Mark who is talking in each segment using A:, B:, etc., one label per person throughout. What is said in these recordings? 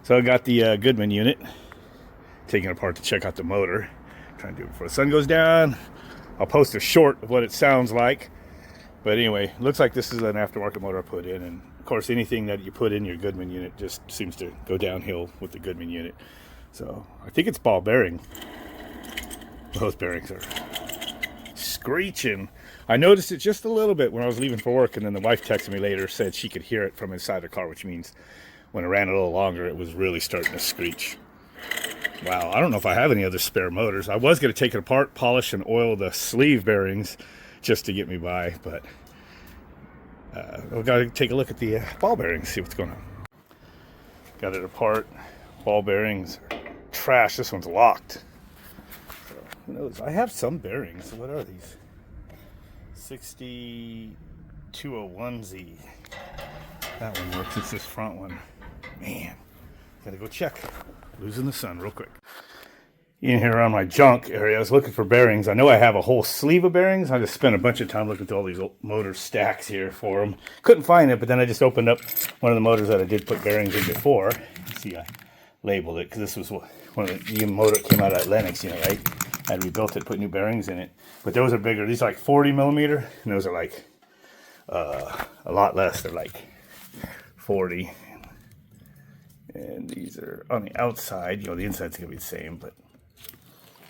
A: So I got the Goodman unit, taking it apart to check out the motor. Trying to do it before the sun goes down. I'll post a short of what it sounds like. But anyway, looks like this is an aftermarket motor I put in. And of course, anything that you put in your Goodman unit just seems to go downhill with the Goodman unit. So I think it's ball bearing. Those bearings are screeching. I noticed it just a little bit when I was leaving for work, and then the wife texted me later, said she could hear it from inside the car, which means when I ran a little longer, it was really starting to screech. Wow, I don't know if I have any other spare motors. I was going to take it apart, polish, and oil the sleeve bearings just to get me by, but I've got to take a look at the ball bearings, see what's going on. Got it apart. Ball bearings are trash. This one's locked. So, who knows? I have some bearings. What are these? 6201Z. That one works. It's this front one. Man, gotta go check. Losing the sun real quick. In here around my junk area, I was looking for bearings. I know I have a whole sleeve of bearings. I just spent a bunch of time looking through all these old motor stacks here for them. Couldn't find it, but then I just opened up one of the motors that I did put bearings in before. See, I labeled it because this was one of the motor that came out of Lennox, you know, right? I had rebuilt it, put new bearings in it. But those are bigger. These are like 40 millimeter, and those are like a lot less. They're like 40. And these are on the outside. You know, the inside's going to be the same, but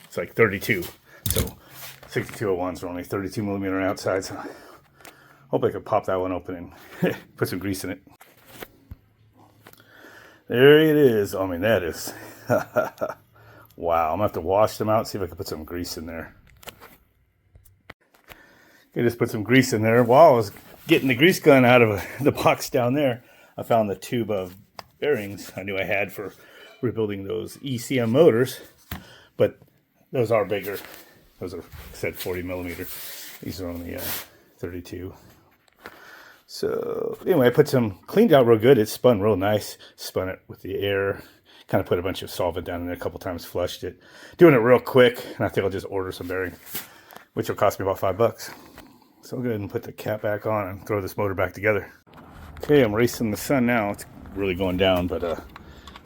A: it's like 32. So 6201s are only 32 millimeter outside. So hope I could pop that one open and put some grease in it. There it is. I mean, that is... Wow, I'm going to have to wash them out, see if I can put some grease in there. Okay, just put some grease in there. While I was getting the grease gun out of the box down there, I found the tube of bearings I knew I had for rebuilding those ECM motors, but those are bigger. Those are, like I said, 40 millimeter. These are only 32. So anyway, I put some, cleaned out real good. It spun real nice. Spun it with the air. Kind of put a bunch of solvent down in there a couple times, flushed it. Doing it real quick, and I think I'll just order some bearing, which will cost me about $5. So I'll go ahead and put the cap back on and throw this motor back together. Okay, I'm racing the sun now. It's really going down, but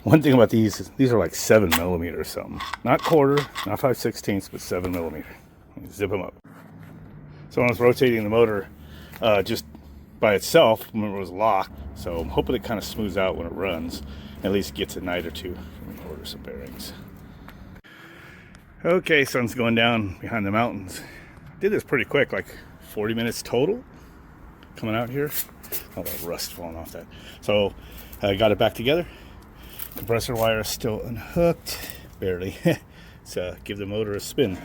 A: one thing about these is these are like 7 millimeter or something. Not quarter, not 5/16, but 7 millimeter. Zip them up. So when I was rotating the motor just by itself, remember it was locked, so I'm hoping it kind of smooths out when it runs. At least gets a night or two. I'm gonna order some bearings. Okay, sun's going down behind the mountains. Did this pretty quick, like 40 minutes total coming out here. All that rust falling off that. So I got it back together. Compressor wire is still unhooked, barely. Let's give the motor a spin.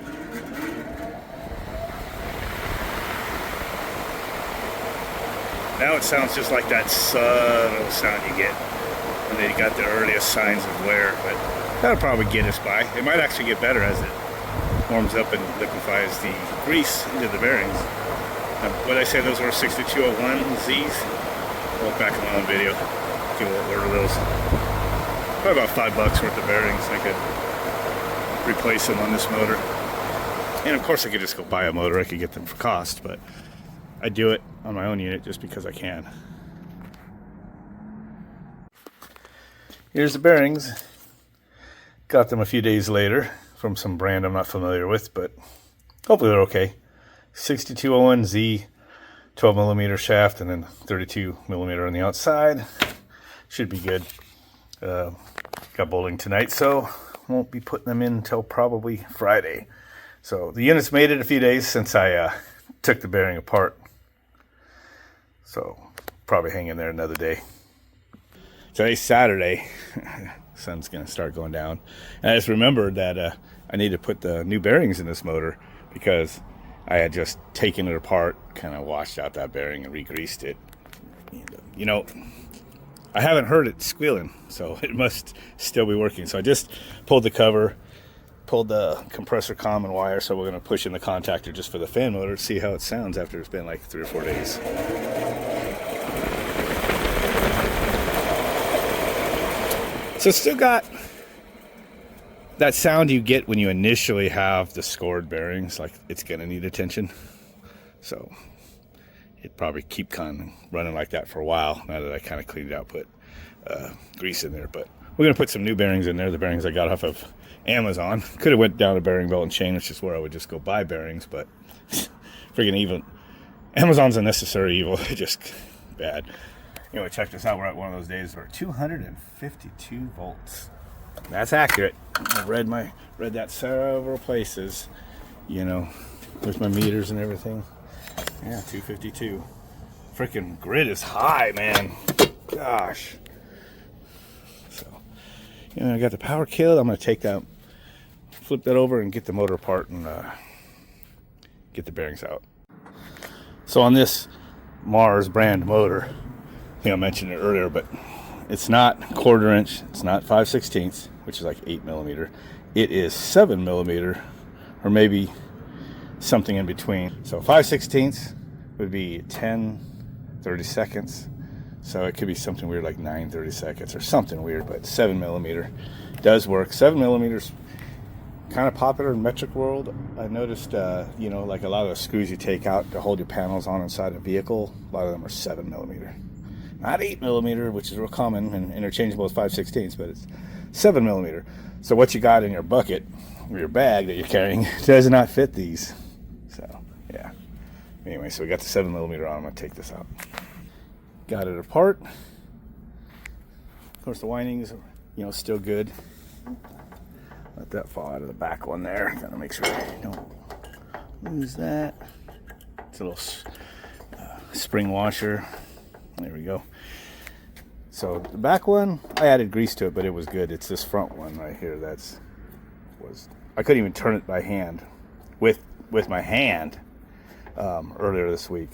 A: Now it sounds just like that subtle sound you get when they got the earliest signs of wear, but that'll probably get us by. It might actually get better as it warms up and liquefies the grease into the bearings. What I say, those are 6201Zs. Look back in my own video. If you want to order those, probably about $5 worth of bearings. I could replace them on this motor, and of course I could just go buy a motor. I could get them for cost, but I do it on my own unit just because I can. Here's the bearings. Got them a few days later from some brand I'm not familiar with, but hopefully they're okay. 6201Z, 12 millimeter shaft, and then 32 millimeter on the outside. Should be good. Got bowling tonight, so won't be putting them in until probably Friday. So the unit's made it a few days since I took the bearing apart. So probably hang in there another day. Today's Saturday. Sun's going to start going down. And I just remembered that I need to put the new bearings in this motor because I had just taken it apart, kind of washed out that bearing and re-greased it. You know, I haven't heard it squealing, so it must still be working. So I just pulled the cover, pulled the compressor common wire, so we're going to push in the contactor just for the fan motor to see how it sounds after it's been like 3 or 4 days. So it's still got that sound you get when you initially have the scored bearings, like it's going to need attention. So it probably keep kind of running like that for a while now that I kind of cleaned it out, put grease in there. But We're going to put some new bearings in there, the bearings I got off of Amazon. Could have went down to Bearing Belt and Chain, which is where I would just go buy bearings, but freaking evil. Amazon's a necessary evil. Just bad. Anyway, check this out. We're at one of those days where 252 volts. That's accurate. I've read that several places. You know, there's my meters and everything. Yeah, 252. Freaking grid is high, man. Gosh. So, you know, I got the power killed. I'm going to take that, flip that over and get the motor apart and get the bearings out. So on this Mars brand motor, I think I mentioned it earlier, but it's not 1/4 inch. It's not 5/16, which is like 8 millimeter. It is 7 millimeter, or maybe something in between. So 5/16 would be 10/30 seconds. So it could be something weird like 9/30 seconds or something weird, but 7 millimeter does work. 7 millimeters kind of popular in metric world. I noticed, you know, like a lot of the screws you take out to hold your panels on inside a vehicle, a lot of them are 7 millimeter. Not 8 millimeter, which is real common and interchangeable as 5/16, but it's 7 millimeter. So what you got in your bucket or your bag that you're carrying does not fit these. So, yeah. Anyway, so we got the 7 millimeter on. I'm going to take this out. Got it apart. Of course, the windings are, you know, still good. Let that fall out of the back one there. Gotta make sure I don't lose that. It's a little spring washer. There we go. So the back one, I added grease to it, but it was good. It's this front one right here. I couldn't even turn it by hand with my hand earlier this week,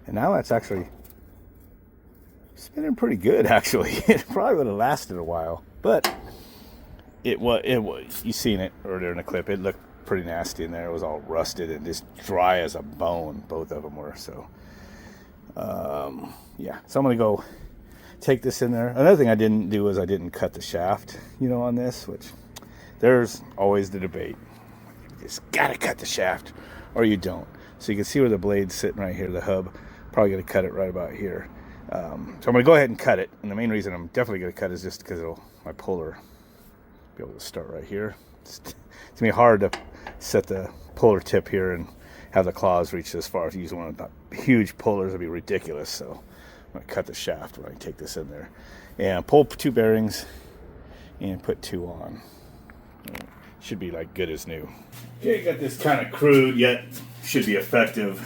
A: and now that's actually spinning pretty good. Actually, it probably would have lasted a while, but it was. You seen it earlier in the clip. It looked pretty nasty in there. It was all rusted and just dry as a bone. Both of them were. So, yeah. So I'm gonna go take this in there. Another thing I didn't do is I didn't cut the shaft, you know, on this, which there's always the debate. You just gotta cut the shaft or you don't. So you can see where the blade's sitting right here, the hub. Probably gonna cut it right about here. So I'm gonna go ahead and cut it. And the main reason I'm definitely gonna cut is just because my puller be able to start right here. It's gonna be hard to set the puller tip here and have the claws reach this far. If you use one of the huge pullers, it'd be ridiculous. So I'm going to cut the shaft when I take this in there. And pull 2 bearings and put 2 on. Should be like good as new. Okay, got this kind of crude yet should be effective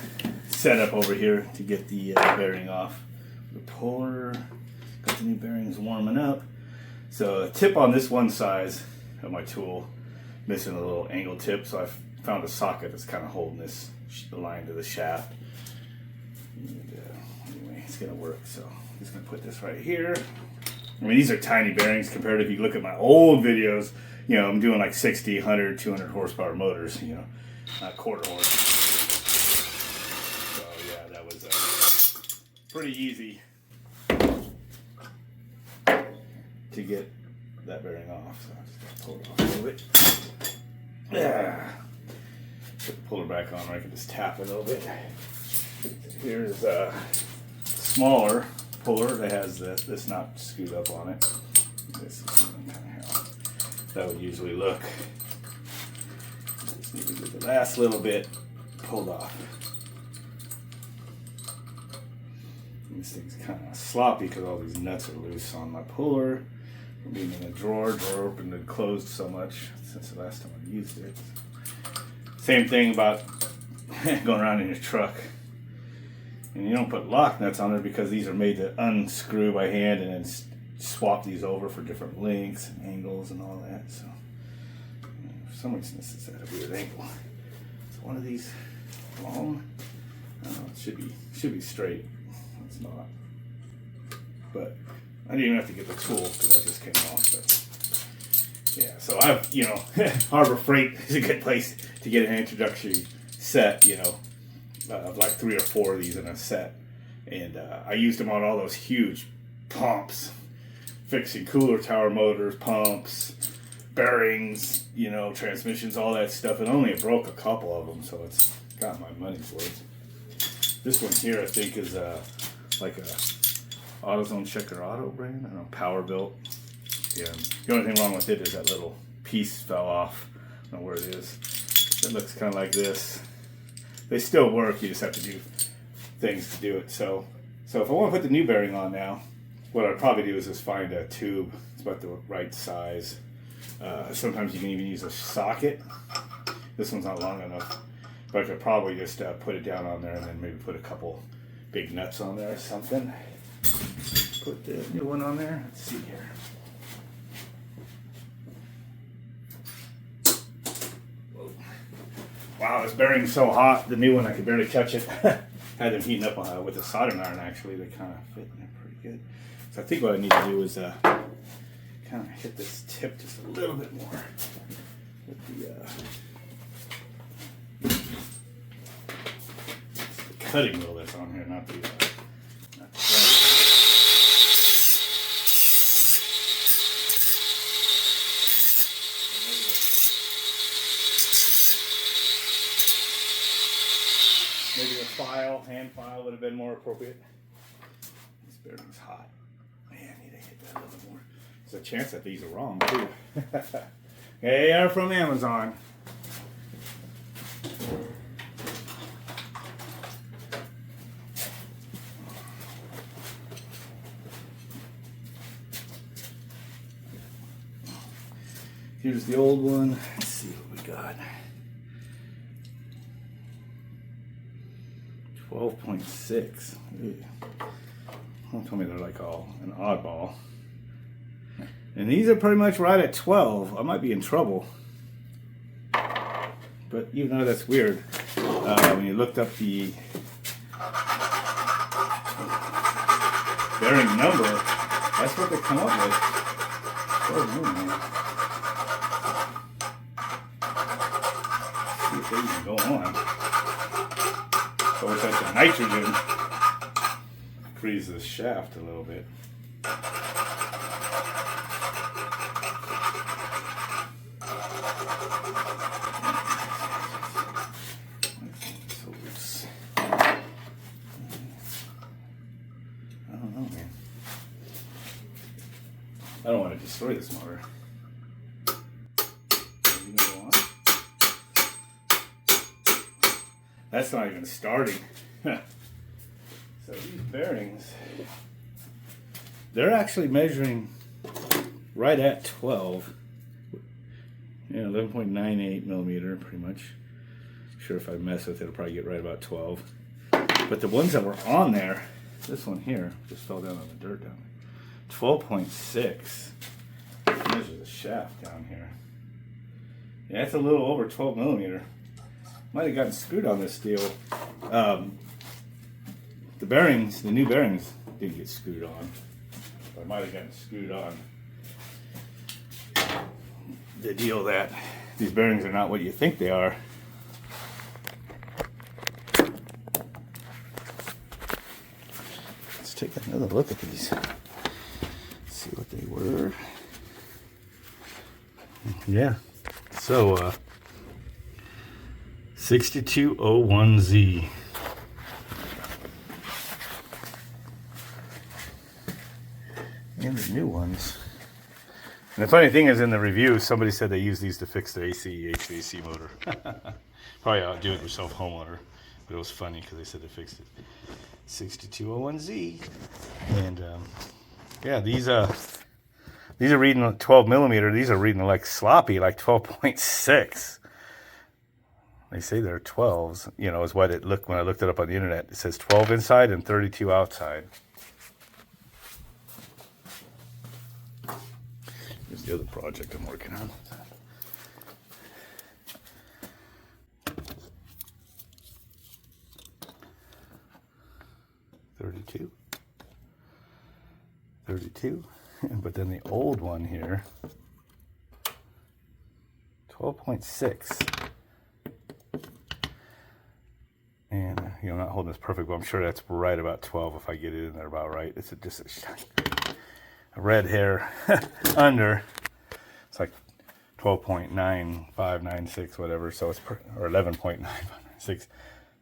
A: setup over here to get the bearing off. The puller, got the new bearings warming up. So a tip on this one size of my tool, missing a little angle tip, so I've found a socket that's kind of holding this line to the shaft. And, anyway, it's gonna work. So I'm just gonna put this right here. I mean, these are tiny bearings compared to if you look at my old videos. You know, I'm doing like 60, 100, 200 horsepower motors. You know, not quarter horse. So yeah, that was pretty easy to get that bearing off. So I'm just gonna pull it off a little bit. Yeah. Put the puller back on, or I can just tap it a little bit. Here's a smaller puller that has this not screwed up on it. This is kind of how that would usually look. Just need to get the last little bit pulled off. And this thing's kind of sloppy because all these nuts are loose on my puller. From being in a drawer opened and closed so much since the last time I used it. Same thing about going around in your truck. And you don't put lock nuts on there because these are made to unscrew by hand and then swap these over for different lengths and angles and all that. So for some reason this is at a weird angle. Is one of these long? I don't know, it should be straight. It's not. But I didn't even have to get the tool because that just came off. But yeah, so I've, you know, Harbor Freight is a good place to get an introductory set, you know, of like 3 or 4 of these in a set. And I used them on all those huge pumps, fixing cooler tower motors, pumps, bearings, you know, transmissions, all that stuff. And only broke a couple of them, so it's got my money's worth. This one here, I think, is like a AutoZone Checker Auto brand. I don't know, Power Built. Yeah, the only thing wrong with it is that little piece fell off. I don't know where it is. It looks kind of like this. They still work, you just have to do things to do it. So if I want to put the new bearing on now, what I'd probably do is just find a tube. It's about the right size. Sometimes you can even use a socket. This one's not long enough, but I could probably just put it down on there and then maybe put a couple big nuts on there or something. Put the new one on there. Let's see here. Whoa. Wow, this bearing's so hot. The new one, I could barely touch it. Had them heating up with a soldering iron, actually. They kind of fit in there pretty good. So I think what I need to do is kind of hit this tip just a little bit more with the cutting wheel that's on here, not the maybe a file, hand file would have been more appropriate. This bearing's hot. Man, I need to hit that a little bit more. There's a chance that these are wrong too. They are from Amazon. Here's the old one. Let's see what we got. 12.6. Don't tell me they're like all an oddball. And these are pretty much right at 12. I might be in trouble. But even though that's weird, when you looked up the bearing number, that's what they come up with. Oh, man. See if they even go on. So it's like the nitrogen frees the shaft a little bit. I don't know, man. I don't want to destroy this motor. That's not even starting. So these bearings, they're actually measuring right at 12. Yeah, 11.98 millimeter, pretty much. Sure, if I mess with it, it'll probably get right about 12. But the ones that were on there, this one here, just fell down on the dirt down there. 12.6. Measure the shaft down here. Yeah, it's a little over 12 millimeter. Might have gotten screwed on this deal. The bearings, the new bearings, didn't get screwed on. But I might have gotten screwed on the deal that these bearings are not what you think they are. Let's take another look at these. Let's see what they were. Yeah. So, 6201Z. And the new ones. And the funny thing is, in the review, somebody said they use these to fix their AC, HVAC motor. Probably a do-it-yourself homeowner, but it was funny because they said they fixed it. 6201Z. And yeah, these are reading 12 millimeter. These are reading like sloppy, like 12.6. They say they're 12s, you know, is what it looked when I looked it up on the internet. It says 12 inside and 32 outside. Here's the other project I'm working on. $32. But then the old one here, 12.6. And, you know, I'm not holding this perfect, but I'm sure that's right about 12 if I get it in there about right. It's just a red hair under. It's like 12.9596, whatever. So it's, or 11.956,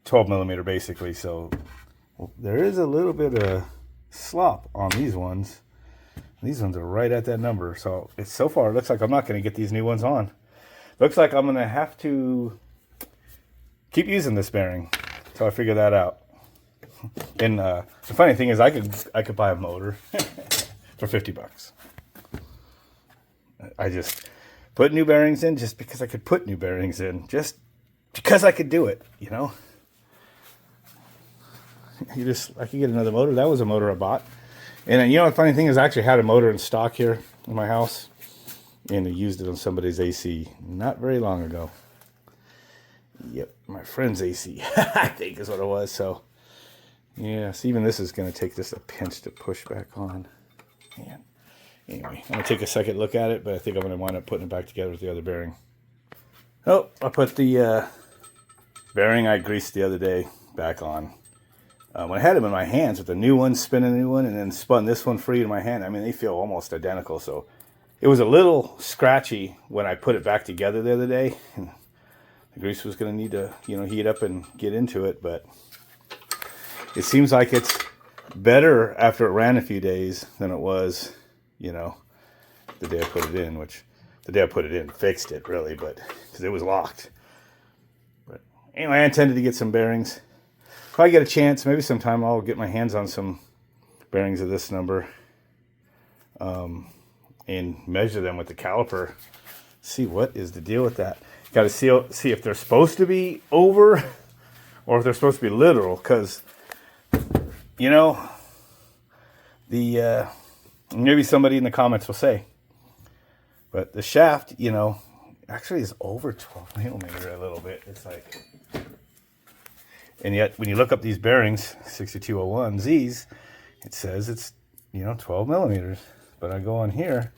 A: 12 millimeter basically. So well, there is a little bit of slop on these ones. These ones are right at that number. So so far it looks like I'm not going to get these new ones on. Looks like I'm going to have to keep using this bearing until I figure that out. And the funny thing is I could buy a motor for $50. I just put new bearings in just because I could put new bearings in. Just because I could do it, you know. I could get another motor. That was a motor I bought. And you know, the funny thing is I actually had a motor in stock here in my house. And I used it on somebody's AC not very long ago. Yep, my friend's AC, I think is what it was. So, yeah, so even this is going to take just a pinch to push back on. Man. Anyway, I'm going to take a second look at it, but I think I'm going to wind up putting it back together with the other bearing. Oh, I put the bearing I greased the other day back on. When I had them in my hands with the new one, spinning the new one, and then spun this one free in my hand, I mean, they feel almost identical. So it was a little scratchy when I put it back together the other day. And the grease was going to need to, you know, heat up and get into it. But it seems like it's better after it ran a few days than it was, you know, the day I put it in. Which the day I put it in fixed it, really, but because it was locked. But anyway, I intended to get some bearings. If I get a chance, maybe sometime I'll get my hands on some bearings of this number and measure them with the caliper. See what is the deal with that. Got to see if they're supposed to be over or if they're supposed to be literal. Because, you know, maybe somebody in the comments will say, but the shaft, you know, actually is over 12 millimeter a little bit. It's like... And yet, when you look up these bearings, 6201Zs, it says it's, you know, 12 millimeters. But I go on here,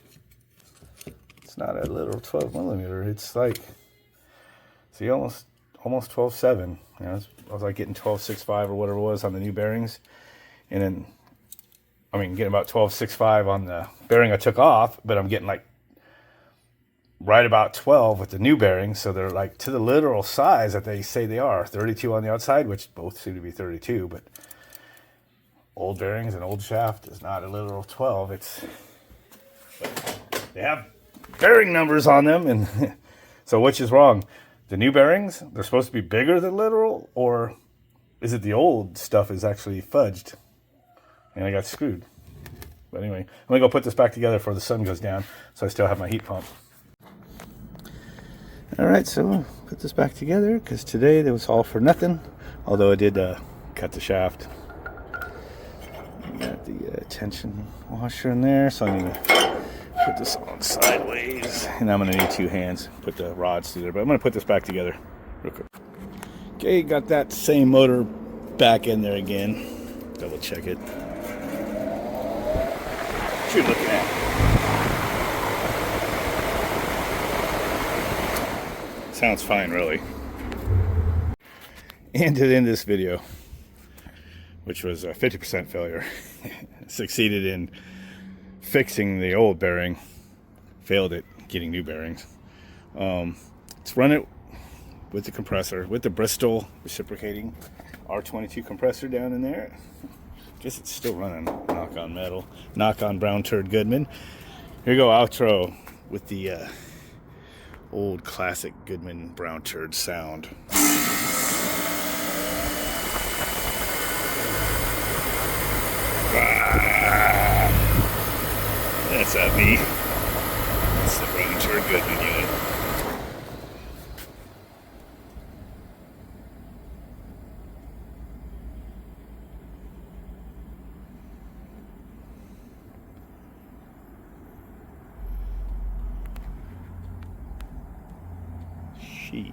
A: it's not a literal 12 millimeter. It's like, see, almost 12.7. You know, I was like getting 12.65 or whatever it was on the new bearings. And then, I mean, getting about 12.65 on the bearing I took off, but I'm getting like right about 12 with the new bearings, so they're like to the literal size that they say they are. 32 on the outside, which both seem to be 32, but old bearings and old shaft is not a literal 12. But they have bearing numbers on them, and so which is wrong? The new bearings, they're supposed to be bigger than literal, or is it the old stuff is actually fudged and I got screwed? But anyway, I'm gonna go put this back together before the sun goes down, so I still have my heat pump. Alright, so I'll put this back together because today it was all for nothing. Although I did cut the shaft. Got the tension washer in there, so I need to put this on sideways. And I'm going to need two hands, put the rods through there. But I'm going to put this back together real quick. Okay, got that same motor back in there again. Double check it. What you're looking at? Sounds fine, really. And to end this video, which was a 50% failure, succeeded in fixing the old bearing, failed at getting new bearings. Let's run it with the compressor, with the Bristol reciprocating R22 compressor down in there. Guess it's still running, knock on metal, knock on brown turd Goodman. Here we go, outro with the old classic Goodman brown turd sound. That's not me. That's the brown turd Goodman unit. She